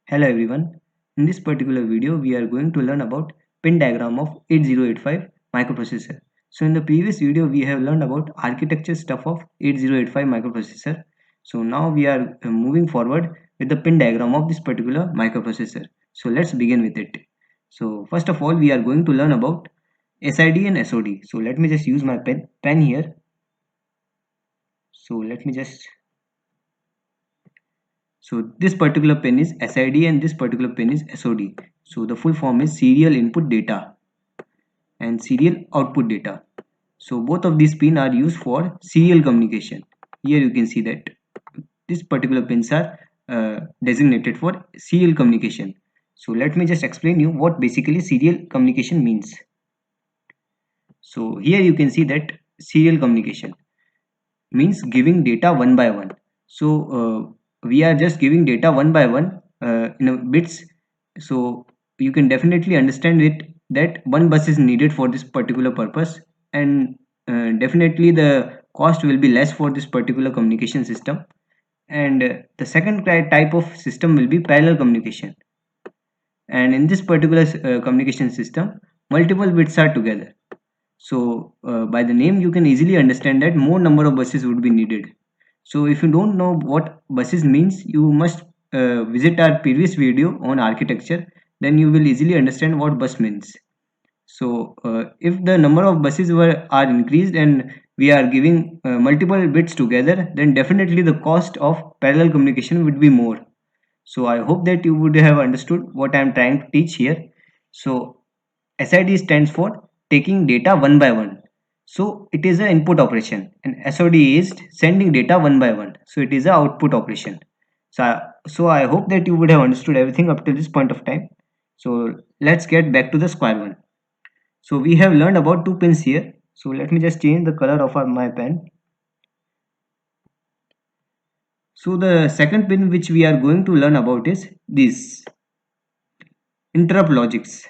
Hello everyone. In this particular video, we are going to learn about pin diagram of 8085 microprocessor. So in the previous video, we have learned about architecture stuff of 8085 microprocessor. So now we are moving forward with the pin diagram of this particular microprocessor. So let's begin with it. So first of all, we are going to learn about SID and SOD. So let me just use my pen here. So let me just So this particular pin is SID and this particular pin is SOD. So the full form is serial input data and serial output data. So both of these pins are used for serial communication. Here you can see that these particular pins are designated for serial communication. So let me just explain you what basically serial communication means. So here you can see that serial communication means giving data one by one. So we are just giving data one by one in a bits. So you can definitely understand it that one bus is needed for this particular purpose, and definitely the cost will be less for this particular communication system. And the second type of system will be parallel communication, and in this particular communication system multiple bits are together. So by the name you can easily understand that more number of buses would be needed. So if you don't know what buses means, you must visit our previous video on architecture, then you will easily understand what bus means. So if the number of buses are increased and we are giving multiple bits together, then definitely the cost of parallel communication would be more. So I hope that you would have understood what I am trying to teach here. So SID stands for taking data one by one. So it is an input operation, and SOD is sending data one by one. So it is an output operation. So I hope that you would have understood everything up to this point of time. So let's get back to the square one. So we have learned about two pins here. So let me just change the color of my pen. So the second pin which we are going to learn about is this interrupt logics.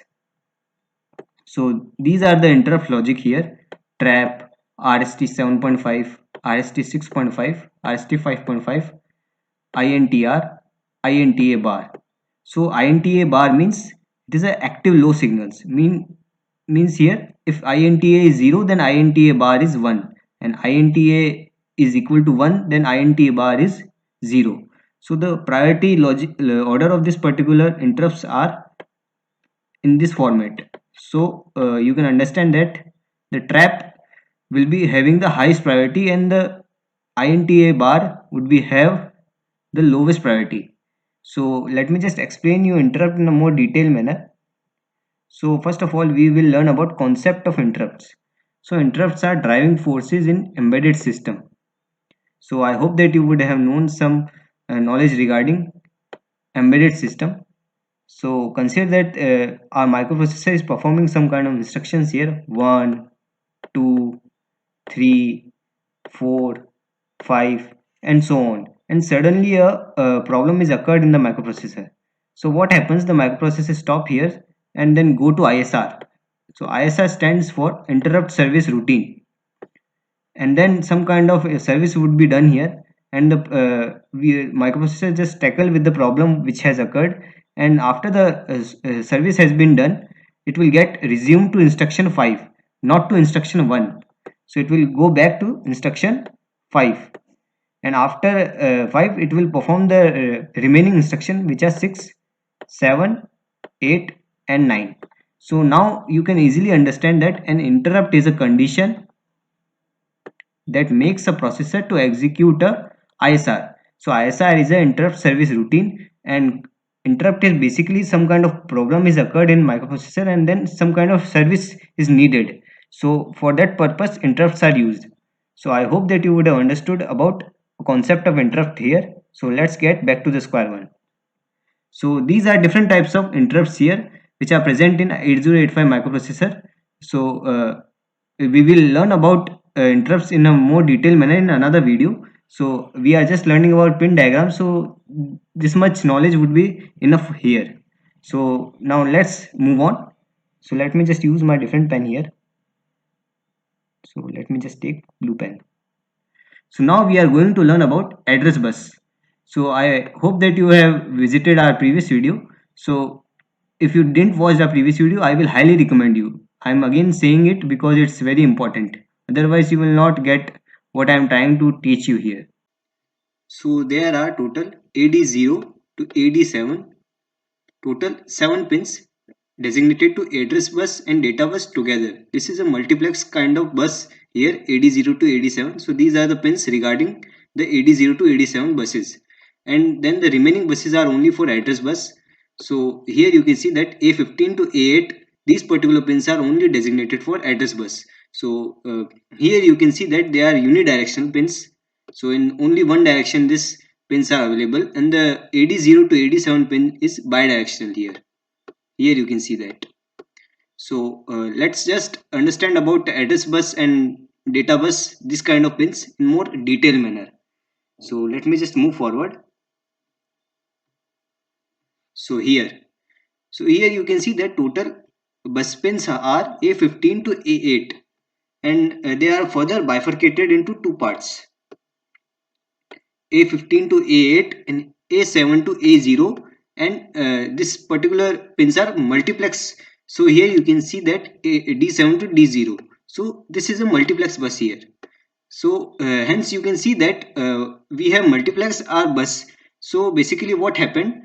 So these are the interrupt logic here: trap, RST 7.5, RST 6.5, RST 5.5, INTR, INTA bar. So INTA bar means it is a active low signals. Means here if INTA is 0, then INTA bar is 1, and INTA is equal to 1, then INTA bar is 0. So the priority logic order of this particular interrupts are in this format. So you can understand that the trap will be having the highest priority and the INTA bar would be have the lowest priority. So let me just explain you interrupt in a more detailed manner. So first of all, we will learn about concept of interrupts. So interrupts are driving forces in embedded system. So I hope that you would have known some knowledge regarding embedded system. So consider that our microprocessor is performing some kind of instructions here: 1, 2, 3, 4, 5, and so on. And suddenly a problem is occurred in the microprocessor. So what happens? The microprocessor stop here and then go to ISR. So ISR stands for interrupt service routine, and then some kind of a service would be done here, and the microprocessor just tackle with the problem which has occurred, and after the service has been done, it will get resumed to instruction 5, not to instruction 1. So it will go back to instruction 5, and after 5 it will perform the remaining instruction which are 6, 7, 8, and 9. So now you can easily understand that an interrupt is a condition that makes a processor to execute a ISR. So ISR is an interrupt service routine, and interrupt is basically some kind of problem is occurred in microprocessor and then some kind of service is needed. So for that purpose interrupts are used. So I hope that you would have understood about concept of interrupt here. So let's get back to the square one. So these are different types of interrupts here which are present in 8085 microprocessor. So we will learn about interrupts in a more detailed manner in another video. So we are just learning about pin diagram, so this much knowledge would be enough here. So now let's move on. So let me just use my different pen here. So let me just take blue pen. So now we are going to learn about address bus. So I hope that you have visited our previous video. So if you didn't watch the previous video, I will highly recommend you. I'm again saying it because it's very important. Otherwise, you will not get what I'm trying to teach you here. So there are total AD0 to AD7, total 7 pins designated to address bus and data bus together. This is a multiplex kind of bus here, AD0 to AD7. So these are the pins regarding the AD0 to AD7 buses. And then the remaining buses are only for address bus. So here you can see that A15 to A8, these particular pins are only designated for address bus. So here you can see that they are unidirectional pins. So in only one direction these pins are available, and the AD0 to AD7 pin is bidirectional here. Here you can see that. So let's just understand about address bus and data bus, this kind of pins in more detailed manner. So let me just move forward. So here you can see that total bus pins are A15 to A8, and they are further bifurcated into two parts, A15 to A8 and A7 to A0, and this particular pins are multiplex. So here you can see that D7 to D0. So this is a multiplex bus here. So hence you can see that we have multiplex our bus. So basically what happened,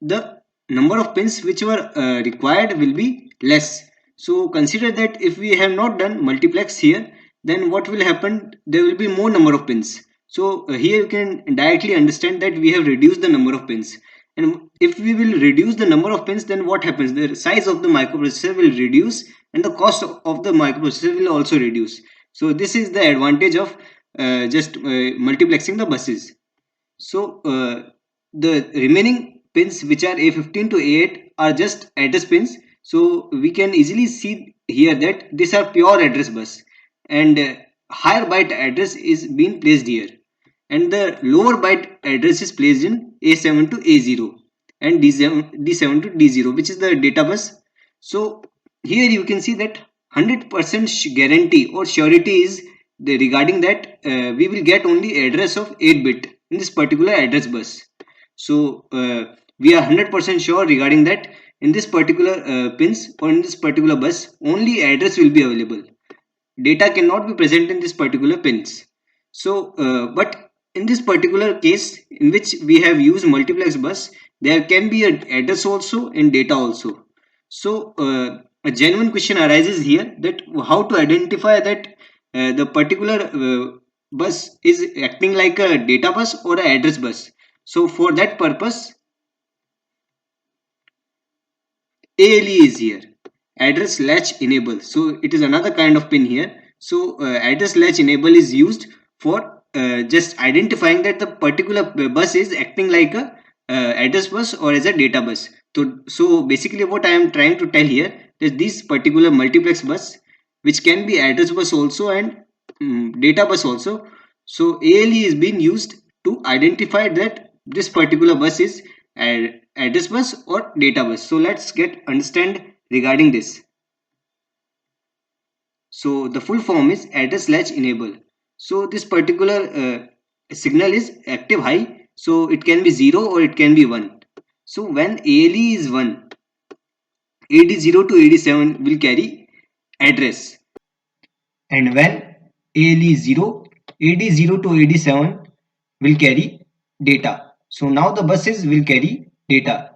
the number of pins which were required will be less. So consider that if we have not done multiplex here, then what will happen, there will be more number of pins. So here you can directly understand that we have reduced the number of pins, and if we will reduce the number of pins, then what happens, the size of the microprocessor will reduce and the cost of the microprocessor will also reduce. So this is the advantage of just multiplexing the buses. So the remaining pins which are A15 to A8 are just address pins. So we can easily see here that these are pure address bus, and higher byte address is being placed here, and the lower byte address is placed in A7 to A0 and D7 to D0, which is the data bus. So here you can see that 100% guarantee or surety is regarding that we will get only address of 8 bit in this particular address bus. So we are 100% sure regarding that in this particular pins or in this particular bus only address will be available, data cannot be present in this particular pins. So but in this particular case in which we have used multiplex bus, there can be an address also and data also. So a genuine question arises here, that how to identify that the particular bus is acting like a data bus or an address bus. So for that purpose, ALE is here, address latch enable. So it is another kind of pin here. So address latch enable is used for just identifying that the particular bus is acting like a address bus or as a data bus. So basically what I am trying to tell here is this particular multiplex bus, which can be address bus also and data bus also. So ALE is being used to identify that this particular bus is address bus or data bus. So let's get understand regarding this. So the full form is address latch enable. So this particular signal is active high, so it can be 0 or it can be 1. So when ALE is 1, AD0 to AD7 will carry address, and when ALE is 0, AD0 to AD7 will carry data. So now the buses will carry data.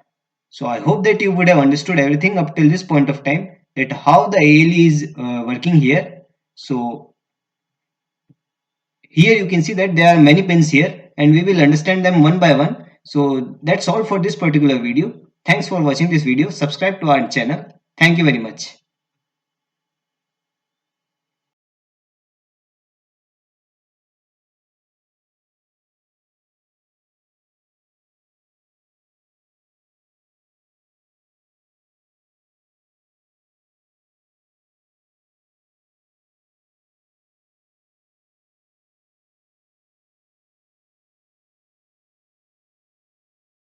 So I hope that you would have understood everything up till this point of time, that how the ALE is working here. So here you can see that there are many pins here and we will understand them one by one. So that's all for this particular video. Thanks for watching this video. Subscribe to our channel. Thank you very much.